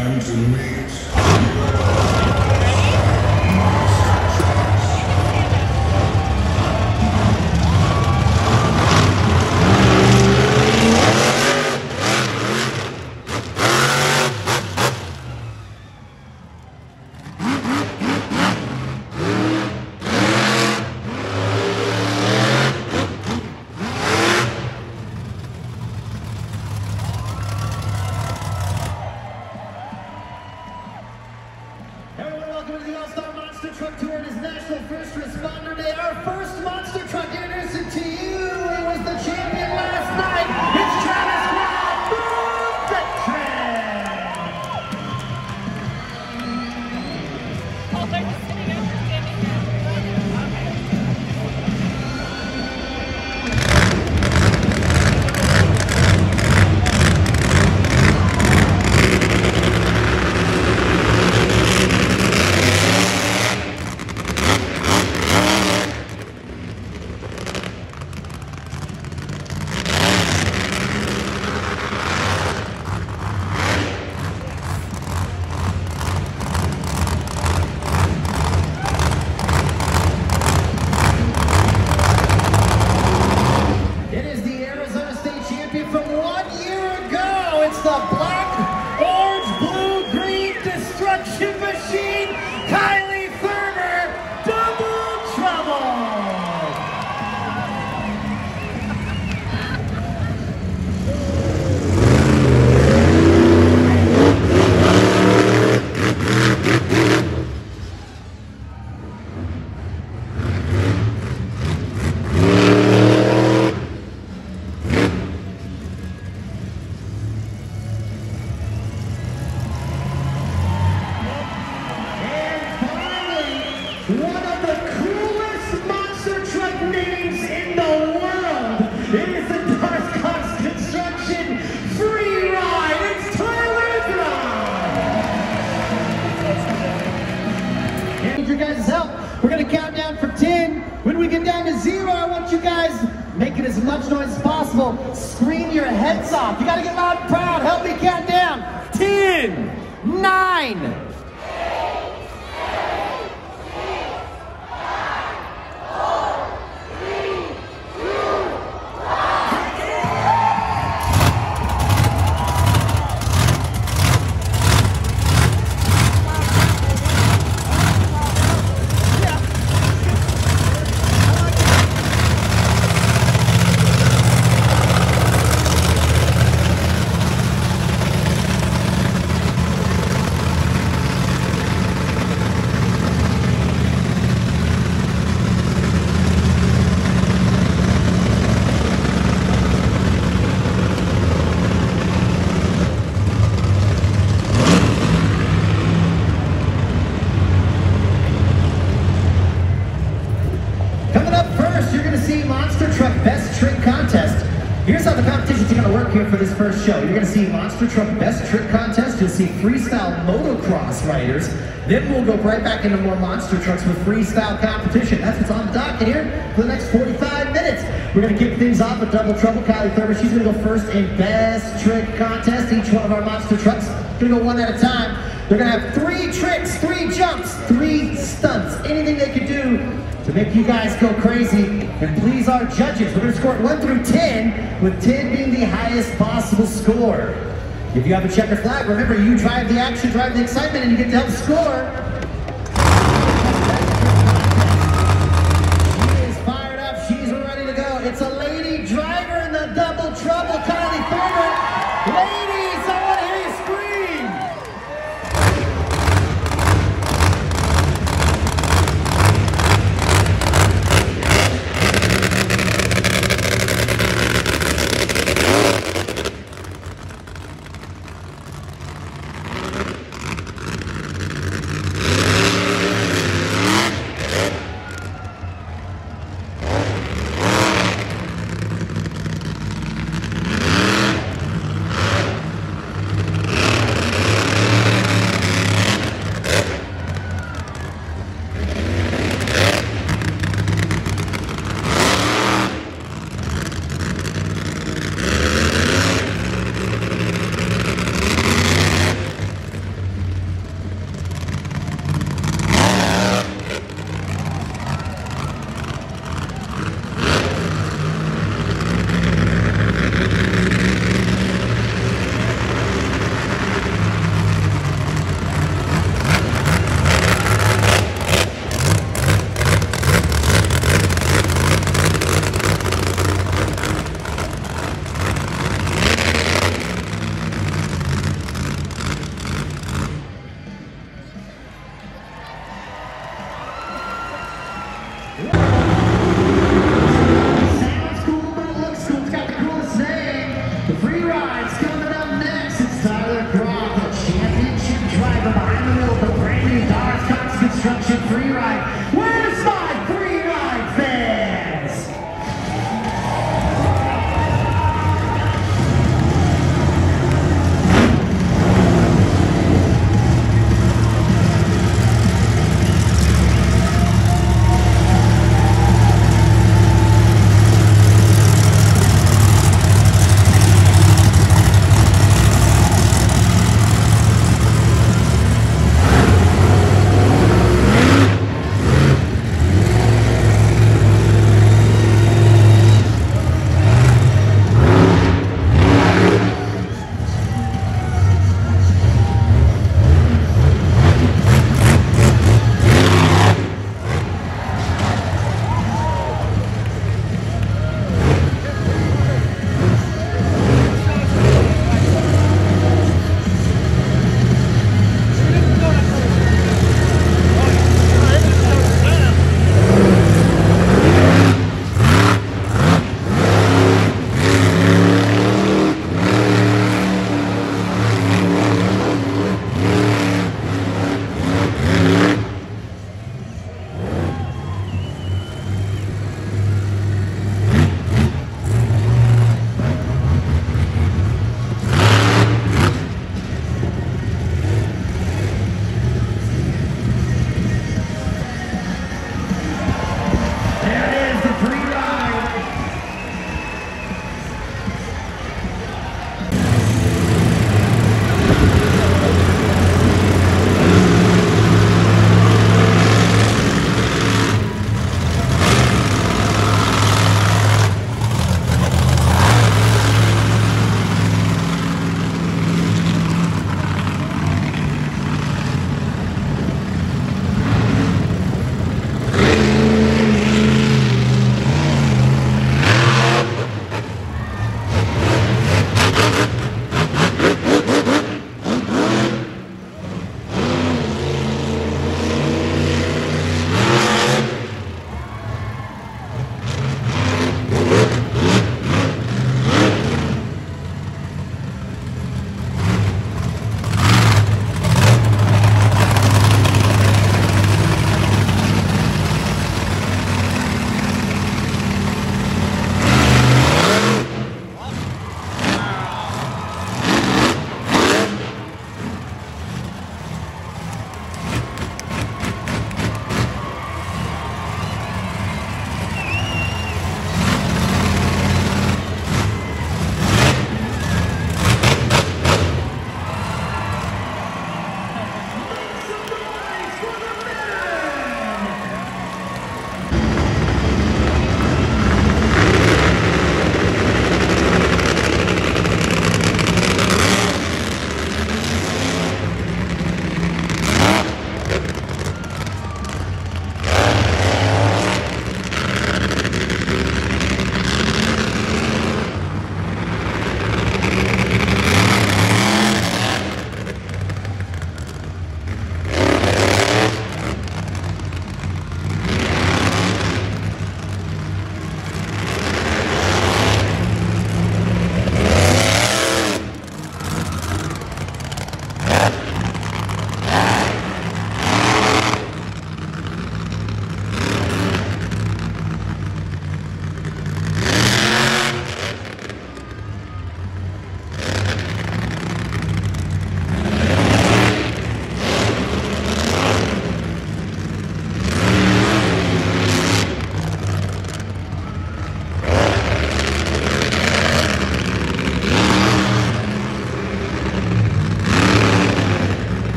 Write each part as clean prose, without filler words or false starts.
time to meet. Welcome to the All-Star Monster Truck Tour. It is National First Responder Day. Our first monster truck introduced to you. It was the champion last night. It's Travis Brown. Move the trend. Oh, they're just sitting out there standing the black, orange, blue, green destruction machine, Kylie Thurber, Double Trouble. One of the coolest monster truck names in the world. It is the Darth Cox Construction Free Ride. It's Tyler Brown. I need your guys' help. We're going to count down for 10. When we get down to 0, I want you guys making as much noise as possible. Scream your heads off. You got to get loud and proud. Help me count down. 10, 9, Monster Truck Best Trick Contest. Here's how the competitions are going to work here for this first show. You're going to see Monster Truck Best Trick Contest. You'll see freestyle motocross riders. Then we'll go right back into more monster trucks with freestyle competition. That's what's on the docket here for the next 45 minutes. We're going to kick things off with Double Trouble. Kylie Thurber, she's going to go first in Best Trick Contest. Each one of our monster trucks going to go one at a time. They're going to have 3 tricks, 3 jumps, 3 stunts. Anything they can do to make you guys go crazy and please our judges. We're going to score it 1 through 10, with 10 being the highest possible score. If you have a checker flag, remember, you drive the action, drive the excitement, and you get to help score. She is fired up. She's ready to go. It's a lady driver in the Double Trouble, Kylie Thurber. Ladies, I want to hear you scream.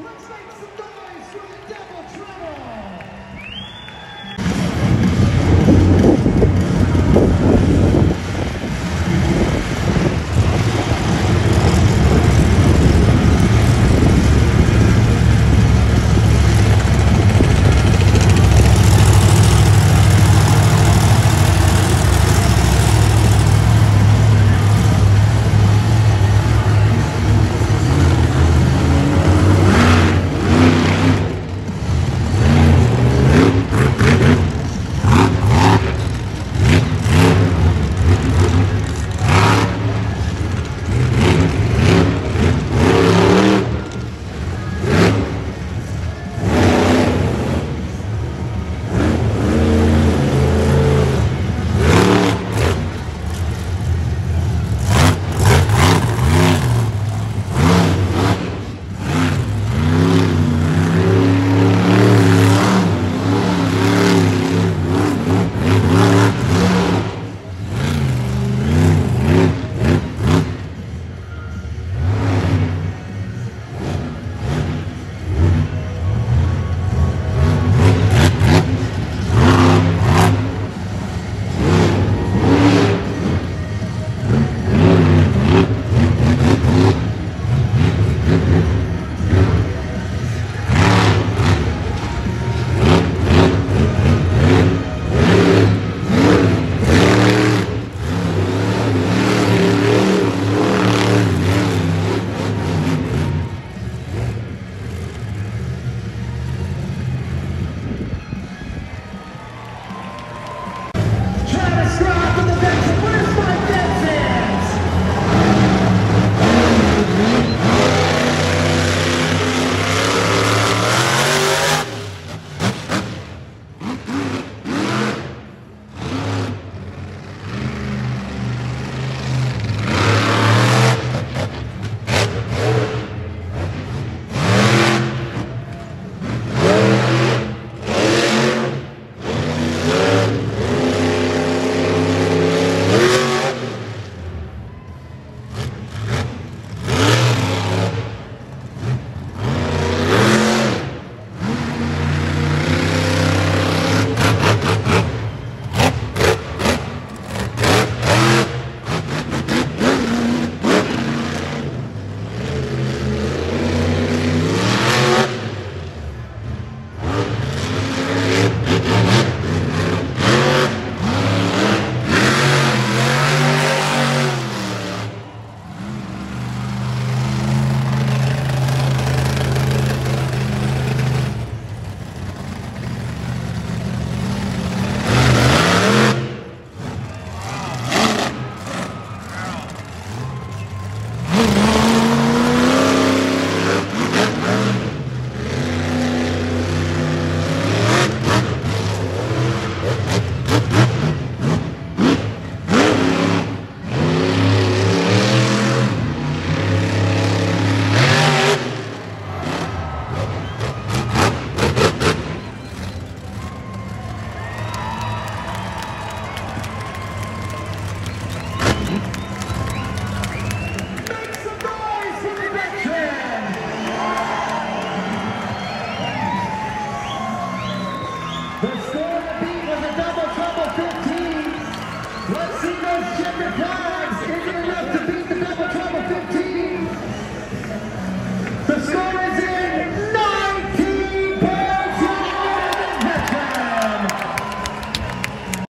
Let's make some noise for the Double Trouble! The score to beat was a Double Trouble 15. Let's see those gender pride.